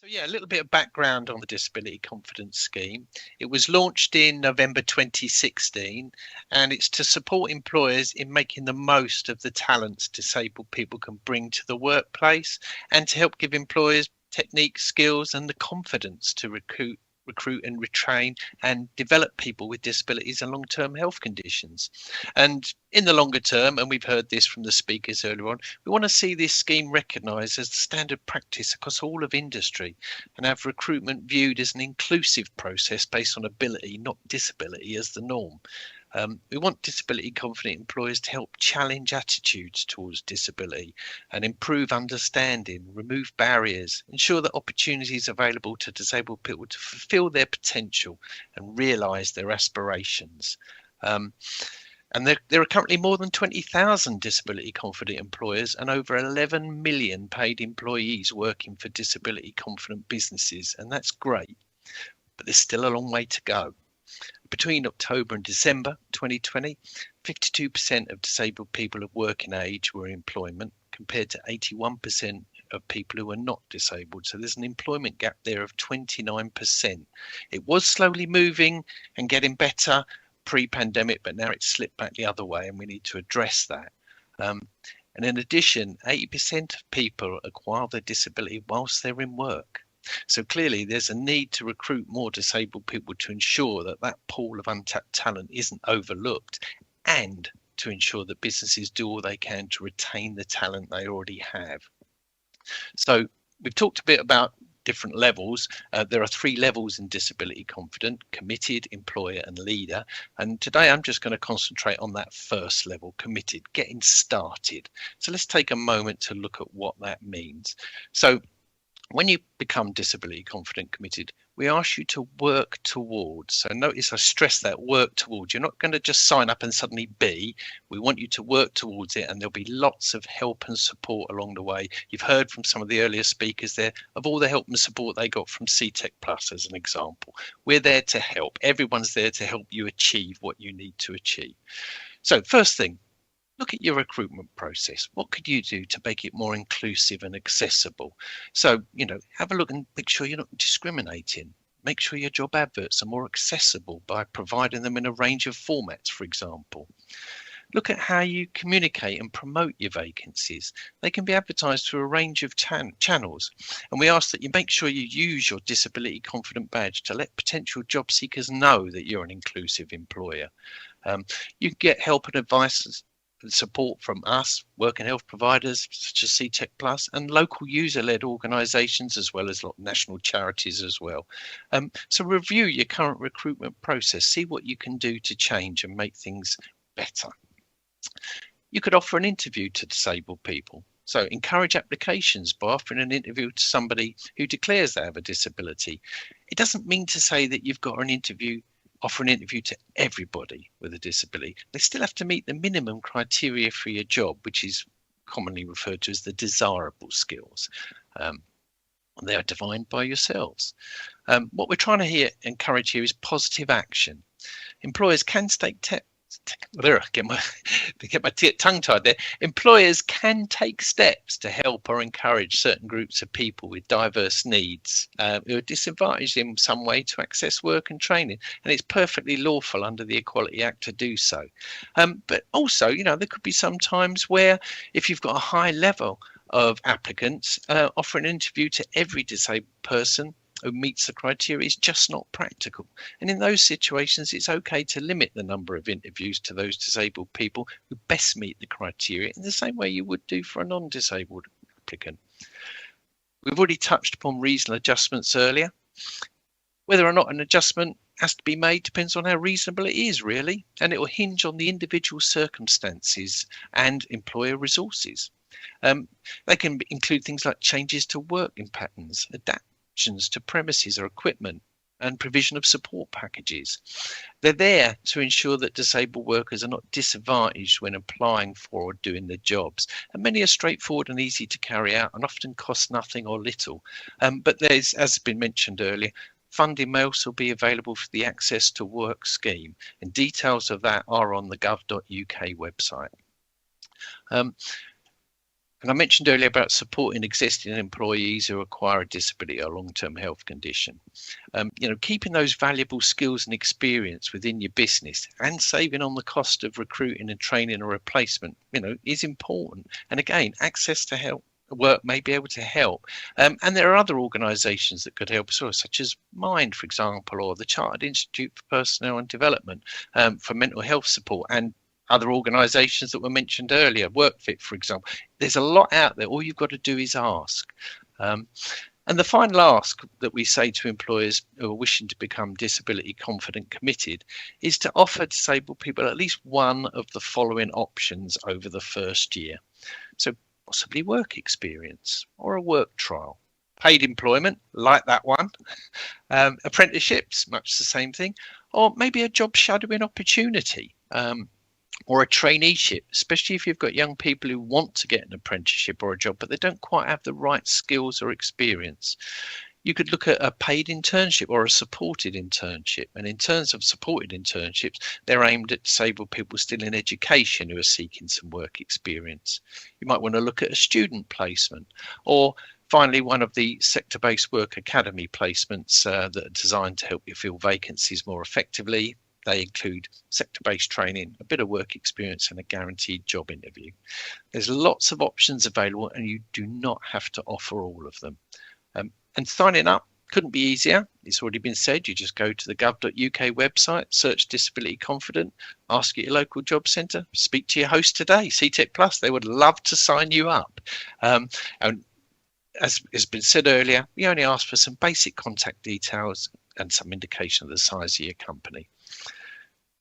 So yeah, a little bit of background on the Disability Confidence Scheme. It was launched in November 2016, and it's to support employers in making the most of the talents disabled people can bring to the workplace, and to help give employers techniques, skills, and the confidence to recruit and retrain and develop people with disabilities and long-term health conditions. And in the longer term, and we've heard this from the speakers earlier on, we want to see this scheme recognised as the standard practice across all of industry, and have recruitment viewed as an inclusive process based on ability, not disability, as the norm. We want disability confident employers to help challenge attitudes towards disability and improve understanding, remove barriers, ensure that opportunities available to disabled people to fulfil their potential and realise their aspirations. And there are currently more than 20,000 disability confident employers and over 11 million paid employees working for disability confident businesses. And that's great, but there's still a long way to go. Between October and December 2020, 52% of disabled people of working age were in employment, compared to 81% of people who are not disabled. So there's an employment gap there of 29%. It was slowly moving and getting better pre-pandemic, but now it's slipped back the other way, and we need to address that. And in addition, 80% of people acquire their disability whilst they're in work. So clearly there's a need to recruit more disabled people to ensure that that pool of untapped talent isn't overlooked, and to ensure that businesses do all they can to retain the talent they already have. So we've talked a bit about different levels. There are 3 levels in disability confident: committed, employer, and leader. And today I'm just going to concentrate on that first level, committed, getting started. So let's take a moment to look at what that means. So when you become disability confident committed, we ask you to work towards. So notice I stress that, work towards. You're not going to just sign up and suddenly be. We want you to work towards it, and there'll be lots of help and support along the way. You've heard from some of the earlier speakers there of all the help and support they got from CTEC Plus as an example. We're there to help. Everyone's there to help you achieve what you need to achieve. So first thing, look at your recruitment process. What could you do to make it more inclusive and accessible? So, have a look and make sure you're not discriminating. Make sure your job adverts are more accessible by providing them in a range of formats, for example. Look at how you communicate and promote your vacancies. They can be advertised through a range of channels. And we ask that you make sure you use your disability confident badge to let potential job seekers know that you're an inclusive employer. You can get help and advice and support from us, work and health providers such as CTEC Plus, and local user-led organisations, as well as national charities as well. So review your current recruitment process, see what you can do to change and make things better. You could offer an interview to disabled people. So encourage applications by offering an interview to somebody who declares they have a disability. It doesn't mean to say that you've got offer an interview to everybody with a disability. They still have to meet the minimum criteria for your job, which is commonly referred to as the desirable skills. They are defined by yourselves. What we're trying to encourage here is positive action. Employers can get my tongue tied there. Employers can take steps to help or encourage certain groups of people with diverse needs who are disadvantaged in some way to access work and training, and it's perfectly lawful under the Equality Act to do so. But also, there could be some times where, if you've got a high level of applicants, offer an interview to every disabled person who meets the criteria is just not practical. And in those situations, it's okay to limit the number of interviews to those disabled people who best meet the criteria, in the same way you would do for a non-disabled applicant. We've already touched upon reasonable adjustments earlier. Whether or not an adjustment has to be made depends on how reasonable it is, really, and it will hinge on the individual circumstances and employer resources. They can include things like changes to working patterns, adaptations to premises or equipment, and provision of support packages. They're there to ensure that disabled workers are not disadvantaged when applying for or doing their jobs. And many are straightforward and easy to carry out and often cost nothing or little. But there's, as has been mentioned earlier, funding may also be available for the Access to Work scheme, and details of that are on the gov.uk website. And I mentioned earlier about supporting existing employees who acquire a disability or long-term health condition. Keeping those valuable skills and experience within your business and saving on the cost of recruiting and training a replacement, is important. And again, access to help work may be able to help. And there are other organisations that could help as well, such as Mind, for example, or the Chartered Institute for Personnel and Development for mental health support, and other organisations that were mentioned earlier, WorkFit, for example. There's a lot out there. All you've got to do is ask. And the final ask that we say to employers who are wishing to become disability confident committed is to offer disabled people at least one of the following options over the first year. So possibly work experience or a work trial. Paid employment, like that one. Apprenticeships, much the same thing. Or maybe a job shadowing opportunity. Or a traineeship, especially if you've got young people who want to get an apprenticeship or a job, but they don't quite have the right skills or experience. You could look at a paid internship or a supported internship. And in terms of supported internships, they're aimed at disabled people still in education who are seeking some work experience. You might want to look at a student placement, or finally, one of the sector-based work academy placements that are designed to help you fill vacancies more effectively. They include sector-based training, a bit of work experience, and a guaranteed job interview. There's lots of options available, and you do not have to offer all of them. And signing up couldn't be easier. It's already been said. You just go to the gov.uk website, search Disability Confident, ask at your local job centre, speak to your host today, CTEC Plus. They would love to sign you up. And as has been said earlier, we only ask for some basic contact details and some indication of the size of your company.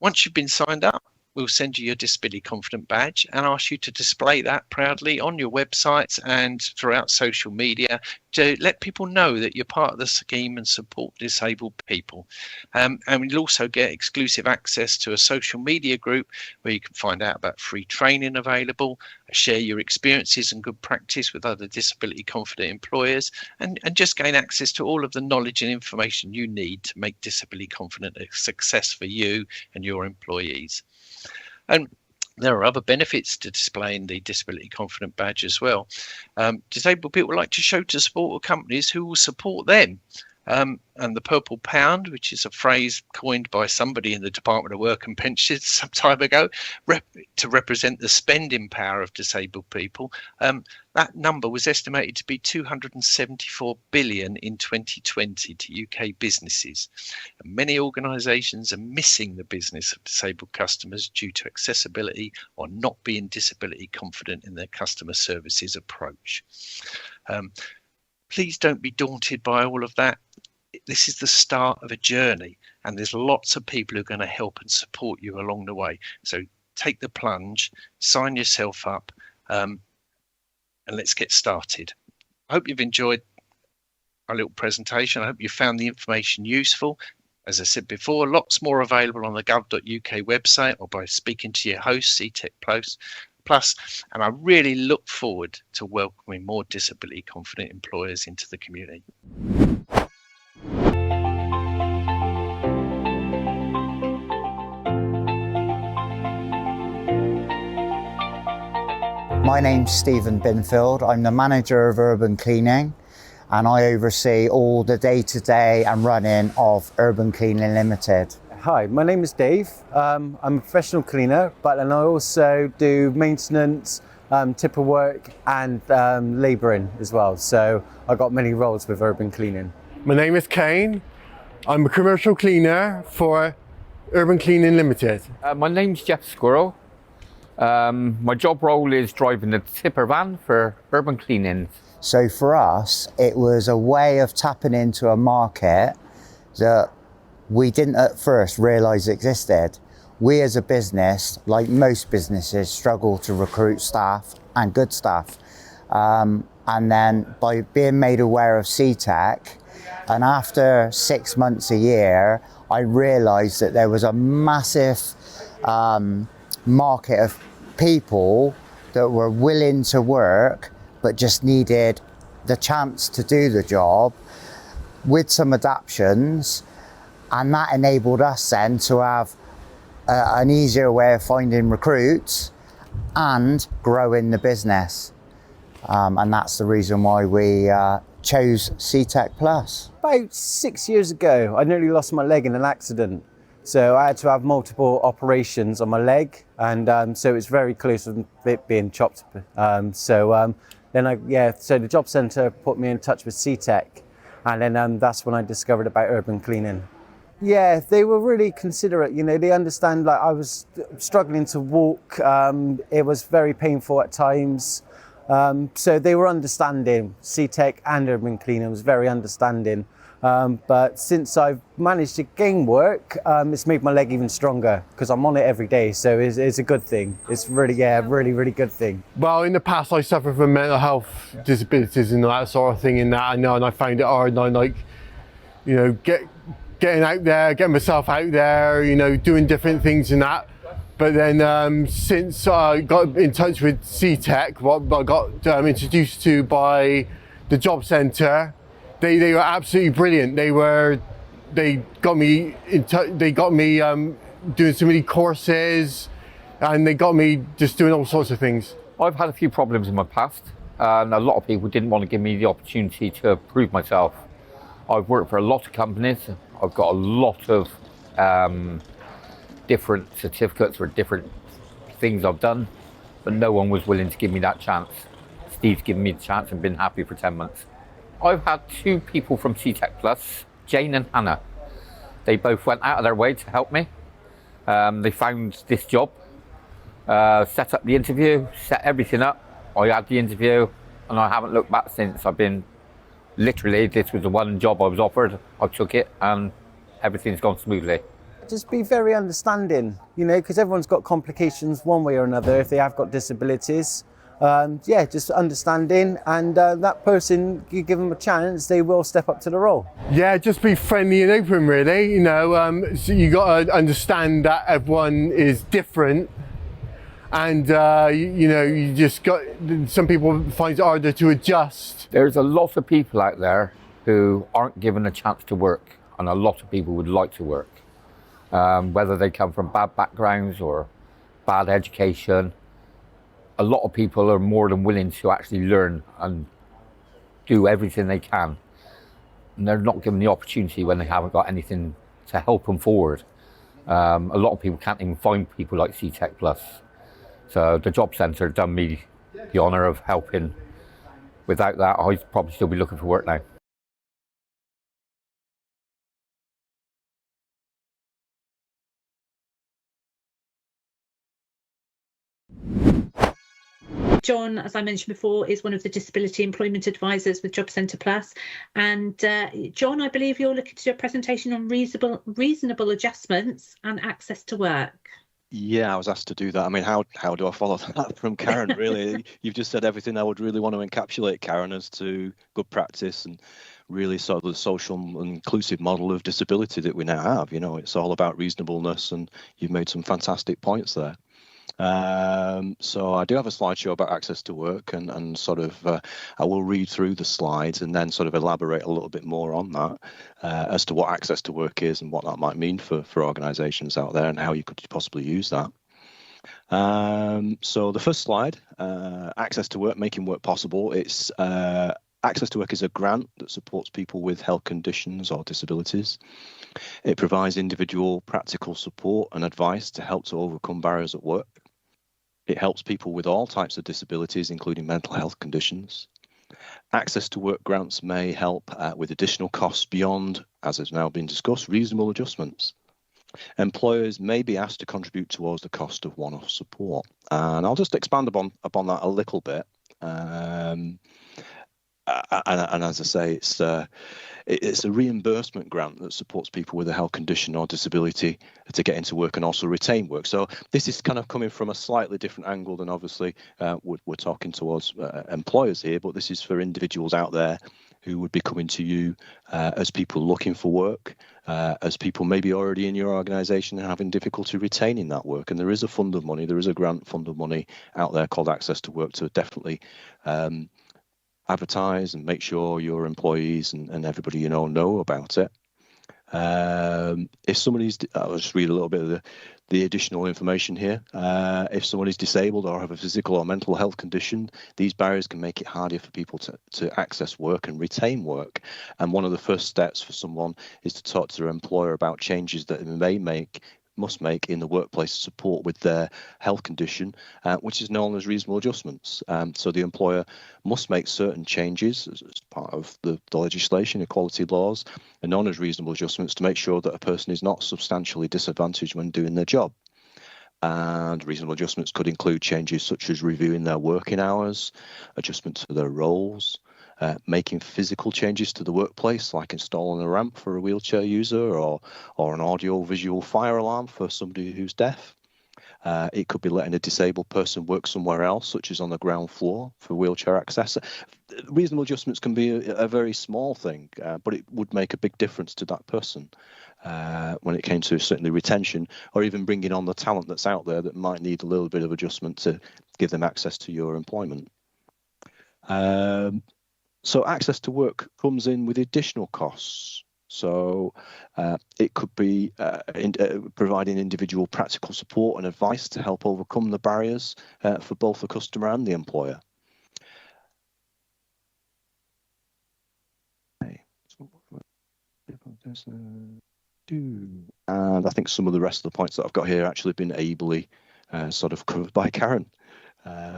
Once you've been signed up, we'll send you your Disability Confident badge and ask you to display that proudly on your websites and throughout social media to let people know that you're part of the scheme and support disabled people. And you'll also get exclusive access to a social media group where you can find out about free training available, share your experiences and good practice with other disability confident employers, and just gain access to all of the knowledge and information you need to make Disability Confident a success for you and your employees. And there are other benefits to displaying the Disability Confident badge as well. Disabled people like to show to support companies who will support them. And the Purple Pound, which is a phrase coined by somebody in the Department of Work and Pensions some time ago, to represent the spending power of disabled people. That number was estimated to be 274 billion in 2020 to UK businesses. And many organisations are missing the business of disabled customers due to accessibility or not being disability confident in their customer services approach. Please don't be daunted by all of that. This is the start of a journey, and there's lots of people who are going to help and support you along the way. So take the plunge, sign yourself up, and let's get started. I hope you've enjoyed our little presentation. I hope you found the information useful. As I said before, lots more available on the gov.uk website or by speaking to your host, CTEC Plus, and I really look forward to welcoming more disability confident employers into the community. My name's Stephen Binfield. I'm the manager of Urban Cleaning, and I oversee all the day-to-day and running of Urban Cleaning Limited. Hi, my name is Dave. I'm a professional cleaner, but then I also do maintenance, tipper work and labouring as well. So I've got many roles with Urban Cleaning. My name is Kane. I'm a commercial cleaner for Urban Cleaning Limited. My name's Jeff Squirrel. My job role is driving the tipper van for Urban Cleaning. So for us, it was a way of tapping into a market that we didn't at first realise existed. We as a business, like most businesses, struggle to recruit staff and good staff. And then by being made aware of CTEC, and after 6 months a year, I realised that there was a massive market of people that were willing to work but just needed the chance to do the job with some adaptations, and that enabled us then to have an easier way of finding recruits and growing the business. And that's the reason why we chose CTEC Plus. About 6 years ago, I nearly lost my leg in an accident. So I had to have multiple operations on my leg, and so it's very close to it being chopped. So the job centre put me in touch with CTEC, and then that's when I discovered about urban cleaning. Yeah, they were really considerate. You know, they understand. Like, I was struggling to walk. It was very painful at times. So they were understanding. CTEC and urban cleaning was very understanding. But since I've managed to gain work, it's made my leg even stronger because I'm on it every day. So it's a good thing. It's really good thing. Well, in the past, I suffered from mental health disabilities and that sort of thing. And I found it hard. And I like, you know, getting out there, getting myself out there, you know, doing different things and that. But then since I got in touch with CTEC, what I got introduced to by the job centre, they were absolutely brilliant. They got me doing so many courses, and they got me just doing all sorts of things. I've had a few problems in my past, and a lot of people didn't want to give me the opportunity to prove myself. I've worked for a lot of companies. I've got a lot of different certificates for different things I've done, but no one was willing to give me that chance. Steve's given me the chance and been happy for 10 months. I've had 2 people from CTEC Plus, Jane and Hannah. They both went out of their way to help me. They found this job, set up the interview, set everything up. I had the interview, and I haven't looked back since. This was the one job I was offered. I took it, and everything's gone smoothly. Just be very understanding, you know, because everyone's got complications one way or another if they have got disabilities. Just understanding, and that person, you give them a chance, they will step up to the role. Yeah, just be friendly and open, really. You know, so you got to understand that everyone is different, and you just got. Some people find it harder to adjust. There's a lot of people out there who aren't given a chance to work, and a lot of people would like to work, whether they come from bad backgrounds or bad education. A lot of people are more than willing to actually learn and do everything they can. And they're not given the opportunity when they haven't got anything to help them forward. A lot of people can't even find people like CTEC Plus. So the job centre done me the honour of helping. Without that, I'd probably still be looking for work now. John, as I mentioned before, is one of the disability employment advisors with Job Centre Plus. And John, I believe you're looking to do a presentation on reasonable adjustments and access to work. Yeah, I was asked to do that. I mean, how do I follow that from Karen, really? You've just said everything I would really want to encapsulate, Karen, as to good practice and really sort of the social and inclusive model of disability that we now have. You know, it's all about reasonableness, and you've made some fantastic points there. So I do have a slideshow about access to work, and sort of I will read through the slides and then sort of elaborate a little bit more on that as to what access to work is and what that might mean for organisations out there and how you could possibly use that. So the first slide, access to work, making work possible. It's Access to Work is a grant that supports people with health conditions or disabilities. It provides individual practical support and advice to help to overcome barriers at work. It helps people with all types of disabilities, including mental health conditions. Access to Work grants may help with additional costs beyond, as has now been discussed, reasonable adjustments. Employers may be asked to contribute towards the cost of one-off support. And I'll just expand upon that a little bit. And as I say, it's a reimbursement grant that supports people with a health condition or disability to get into work and also retain work. So this is kind of coming from a slightly different angle than obviously we're talking towards employers here, but this is for individuals out there who would be coming to you as people looking for work, as people maybe already in your organisation and having difficulty retaining that work. And there is a fund of money, there is a grant fund of money out there called Access to Work to definitely advertise and make sure your employees and everybody you know about it. If somebody's, I'll just read a little bit of the additional information here. If someone is disabled or have a physical or mental health condition, these barriers can make it harder for people to access work and retain work. And one of the first steps for someone is to talk to their employer about changes that they must make in the workplace to support with their health condition, which is known as reasonable adjustments. So the employer must make certain changes as part of the legislation, equality laws, and known as reasonable adjustments to make sure that a person is not substantially disadvantaged when doing their job. And reasonable adjustments could include changes such as reviewing their working hours, adjustment to their roles, making physical changes to the workplace, like installing a ramp for a wheelchair user or an audio-visual fire alarm for somebody who's deaf. It could be letting a disabled person work somewhere else, such as on the ground floor for wheelchair access. Reasonable adjustments can be a very small thing, but it would make a big difference to that person when it came to certainly retention, or even bringing on the talent that's out there that might need a little bit of adjustment to give them access to your employment. So access to work comes in with additional costs. So it could be providing individual practical support and advice to help overcome the barriers for both the customer and the employer. And I think some of the rest of the points that I've got here actually been ably sort of covered by Karen.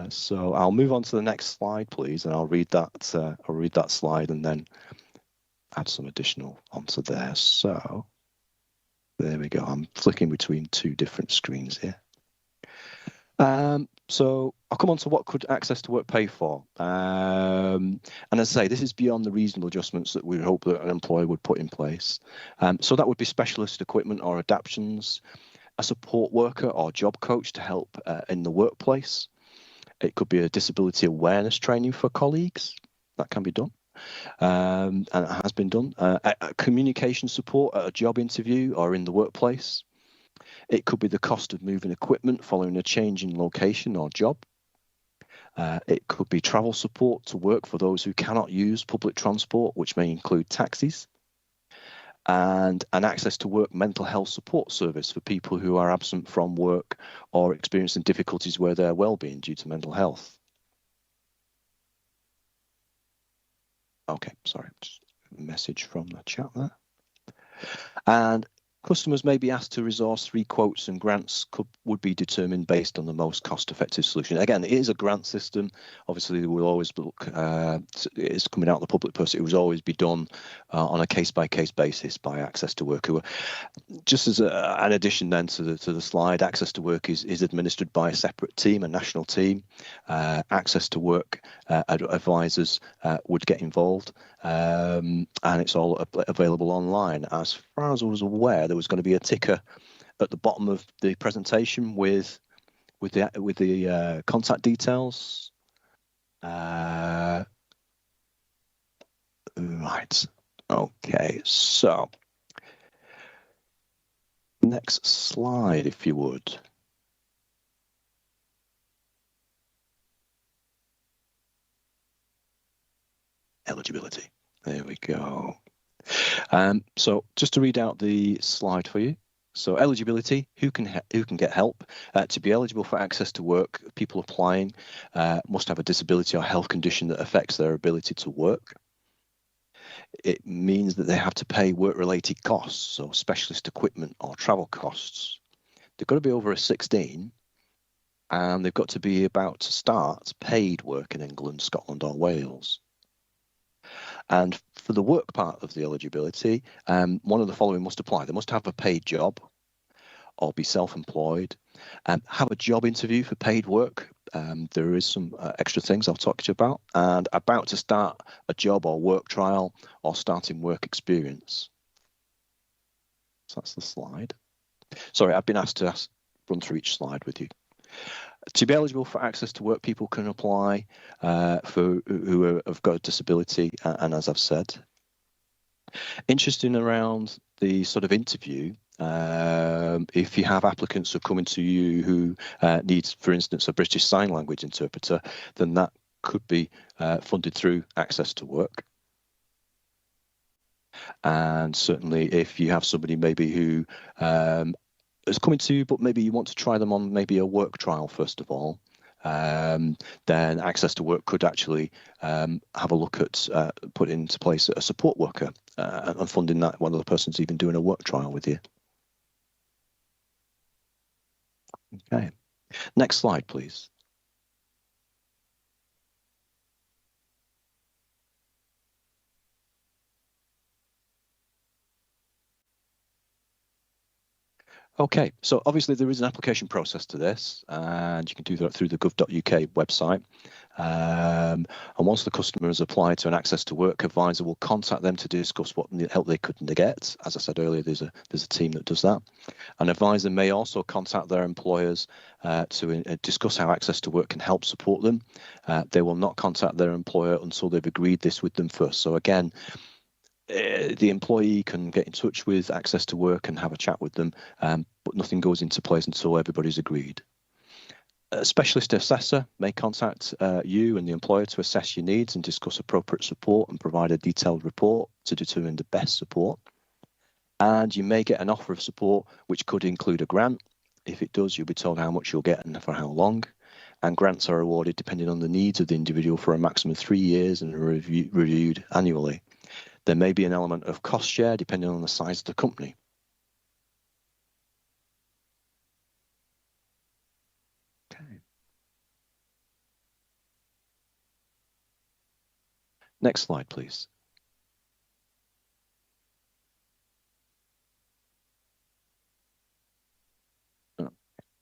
So I'll move on to the next slide, please, and I'll read that slide and then add some additional onto there. So there we go. I'm flicking between two different screens here. So I'll come on to what could access to work pay for. And as I say, this is beyond the reasonable adjustments that we hope that an employer would put in place. So that would be specialist equipment or adaptations, a support worker or job coach to help in the workplace. It could be a disability awareness training for colleagues. That can be done. And it has been done. A communication support at a job interview or in the workplace. It could be the cost of moving equipment following a change in location or job. It could be travel support to work for those who cannot use public transport, which may include taxis. And an access to work mental health support service for people who are absent from work or experiencing difficulties with their well-being due to mental health. Okay, sorry, just a message from the chat there. And customers may be asked to resource 3 quotes, and grants would be determined based on the most cost-effective solution. Again, it is a grant system. Obviously, we'll always look. It's coming out of the public purse. It will always be done on a case-by-case basis by Access to Work. Just as an addition then to the slide, Access to Work is administered by a separate team, a national team. Access to Work advisors would get involved, and it's all available online. As far as I was aware, there was going to be a ticker at the bottom of the presentation with the contact details. Right. Okay. So next slide, if you would. Eligibility. There we go. So just to read out the slide for you. So eligibility, who can get help? To be eligible for access to work, people applying must have a disability or health condition that affects their ability to work. It means that they have to pay work-related costs, so specialist equipment or travel costs. They've got to be over 16, and they've got to be about to start paid work in England, Scotland or Wales. And for the work part of the eligibility, one of the following must apply. They must have a paid job or be self-employed, have a job interview for paid work. There is some extra things I'll talk to you about, and about to start a job or work trial or starting work experience. So that's the slide. Sorry, I've been asked to run through each slide with you. To be eligible for access to work, people can apply for who have got a disability, and as I've said. Interesting around the sort of interview, if you have applicants who are coming to you who needs, for instance, a British Sign Language interpreter, then that could be funded through Access to Work. And certainly if you have somebody maybe who is coming to you, but maybe you want to try them on maybe a work trial first of all, then Access to Work could actually have a look at putting into place a support worker and funding that one of the persons even doing a work trial with you. Okay, next slide, please. Okay, so obviously there is an application process to this, and you can do that through the gov.uk website. And once the customer has applied to an Access to Work, advisor will contact them to discuss what help they couldn't get. As I said earlier, there's a team that does that. An advisor may also contact their employers to discuss how Access to Work can help support them. They will not contact their employer until they've agreed this with them first. So again, the employee can get in touch with Access to Work and have a chat with them, but nothing goes into place until everybody's agreed. A specialist assessor may contact you and the employer to assess your needs and discuss appropriate support and provide a detailed report to determine the best support. And you may get an offer of support, which could include a grant. If it does, you'll be told how much you'll get and for how long. And grants are awarded depending on the needs of the individual for a maximum of 3 years and are reviewed annually. There may be an element of cost share depending on the size of the company. Okay. Next slide, please.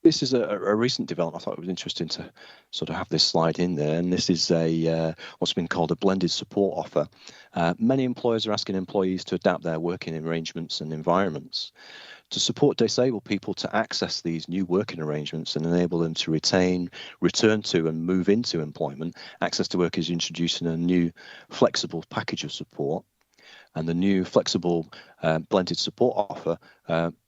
This is a recent development. I thought it was interesting to sort of have this slide in there. And this is what's been called a blended support offer. Many employers are asking employees to adapt their working arrangements and environments to support disabled people to access these new working arrangements and enable them to retain, return to and move into employment. Access to Work is introducing a new flexible package of support. And the new flexible blended support offer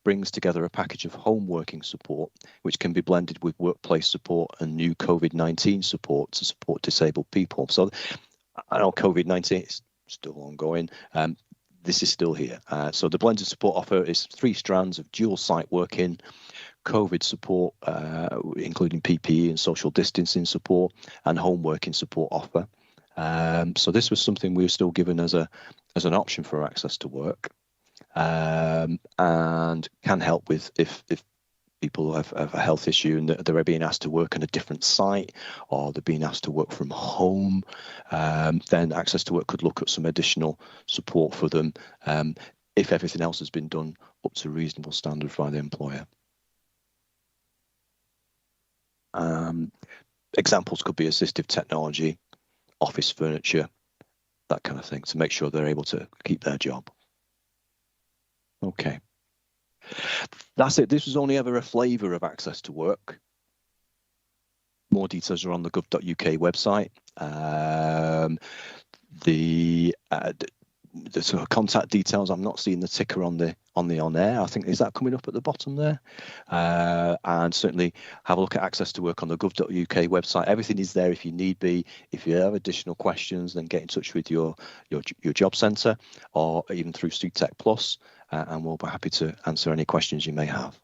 brings together a package of home working support, which can be blended with workplace support and new COVID-19 support to support disabled people. So I know COVID-19 is still ongoing. This is still here. So the blended support offer is 3 strands of dual site working, COVID support, including PPE and social distancing support, and home working support offer. So this was something we were still given as an option for Access to Work, and can help with if people have a health issue and they're being asked to work on a different site or they're being asked to work from home, then Access to Work could look at some additional support for them if everything else has been done up to reasonable standards by the employer. Examples could be assistive technology, office furniture, that kind of thing, to make sure they're able to keep their job. Okay. That's it. This was only ever a flavour of Access to Work. More details are on the gov.uk website. The sort of contact details, I'm not seeing the ticker on air. I think, is that coming up at the bottom there? And certainly have a look at Access to Work on the gov.uk website. Everything is there if you need be. If you have additional questions, then get in touch with your job centre or even through StreetTech Plus, and we'll be happy to answer any questions you may have.